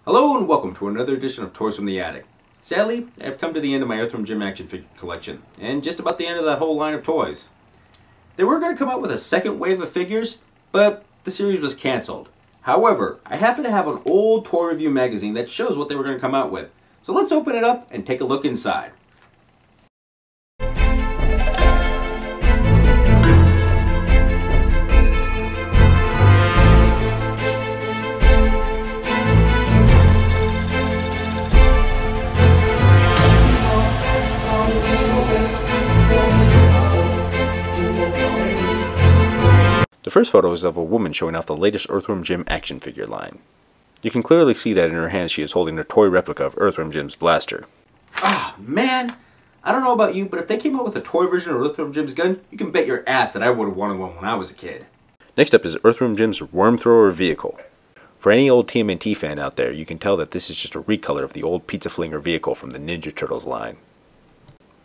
Hello and welcome to another edition of Toys from the Attic. Sadly, I've come to the end of my Earthworm Jim action figure collection, and just about the end of that whole line of toys. They were going to come out with a second wave of figures, but the series was cancelled. However, I happen to have an old toy review magazine that shows what they were going to come out with. So let's open it up and take a look inside. The first photo is of a woman showing off the latest Earthworm Jim action figure line. You can clearly see that in her hands she is holding a toy replica of Earthworm Jim's blaster. Ah, man! I don't know about you, but if they came out with a toy version of Earthworm Jim's gun, you can bet your ass that I would have wanted one when I was a kid. Next up is Earthworm Jim's worm thrower vehicle. For any old TMNT fan out there, you can tell that this is just a recolor of the old pizza flinger vehicle from the Ninja Turtles line.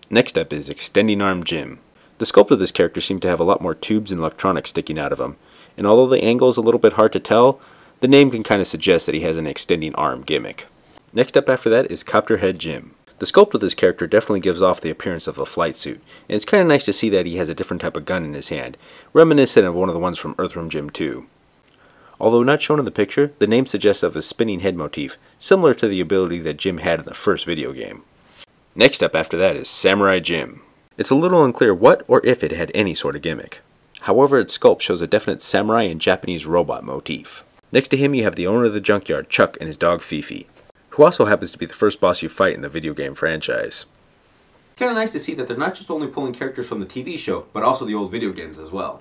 Next up is Extending Arm Jim. The sculpt of this character seemed to have a lot more tubes and electronics sticking out of him, and although the angle is a little bit hard to tell, the name can kind of suggest that he has an extending arm gimmick. Next up after that is Copter Head Jim. The sculpt of this character definitely gives off the appearance of a flight suit, and it's kind of nice to see that he has a different type of gun in his hand, reminiscent of one of the ones from Earthworm Jim 2. Although not shown in the picture, the name suggests of a spinning head motif, similar to the ability that Jim had in the first video game. Next up after that is Samurai Jim. It's a little unclear what or if it had any sort of gimmick. However, its sculpt shows a definite samurai and Japanese robot motif. Next to him you have the owner of the junkyard, Chuck, and his dog Fifi, who also happens to be the first boss you fight in the video game franchise. It's kind of nice to see that they're not just only pulling characters from the TV show, but also the old video games as well.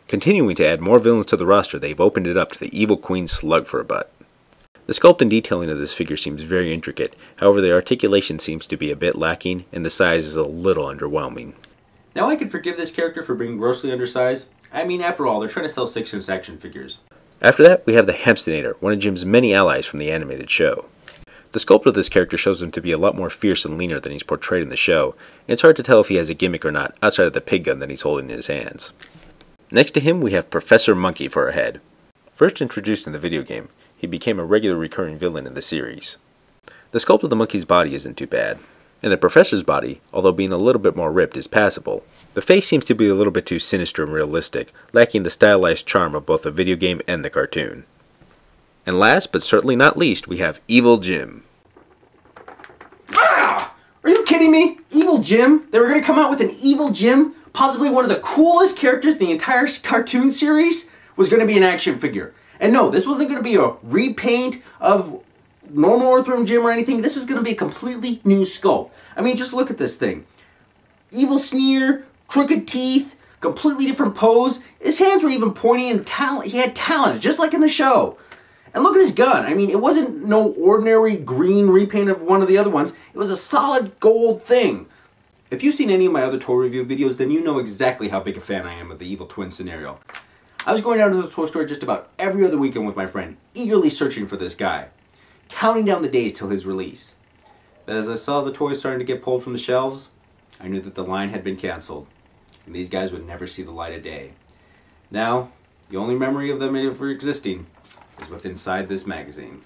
Continuing to add more villains to the roster, they've opened it up to the evil queen Slug for a butt. The sculpt and detailing of this figure seems very intricate, however the articulation seems to be a bit lacking, and the size is a little underwhelming. Now I can forgive this character for being grossly undersized. I mean, after all, they're trying to sell 6-inch action figures. After that, we have the Hamster Nater, one of Jim's many allies from the animated show. The sculpt of this character shows him to be a lot more fierce and leaner than he's portrayed in the show, and it's hard to tell if he has a gimmick or not outside of the pig gun that he's holding in his hands. Next to him, we have Professor Monkey for a head. First introduced in the video game, he became a regular recurring villain in the series. The sculpt of the monkey's body isn't too bad, and the professor's body, although being a little bit more ripped, is passable. The face seems to be a little bit too sinister and realistic, lacking the stylized charm of both the video game and the cartoon. And last, but certainly not least, we have Evil Jim. Ah! Are you kidding me? Evil Jim? They were going to come out with an Evil Jim? Possibly one of the coolest characters in the entire cartoon series? Was going to be an action figure. And no, this wasn't going to be a repaint of normal Earthworm Jim or anything. This was going to be a completely new sculpt. I mean, just look at this thing. Evil sneer, crooked teeth, completely different pose. His hands were even pointy and he had talons, just like in the show. And look at his gun. I mean, it wasn't no ordinary green repaint of one of the other ones. It was a solid gold thing. If you've seen any of my other toy review videos, then you know exactly how big a fan I am of the Evil Twin scenario. I was going down to the toy store just about every other weekend with my friend, eagerly searching for this guy, counting down the days till his release. But as I saw the toys starting to get pulled from the shelves, I knew that the line had been canceled, and these guys would never see the light of day. Now, the only memory of them ever existing is what's inside this magazine.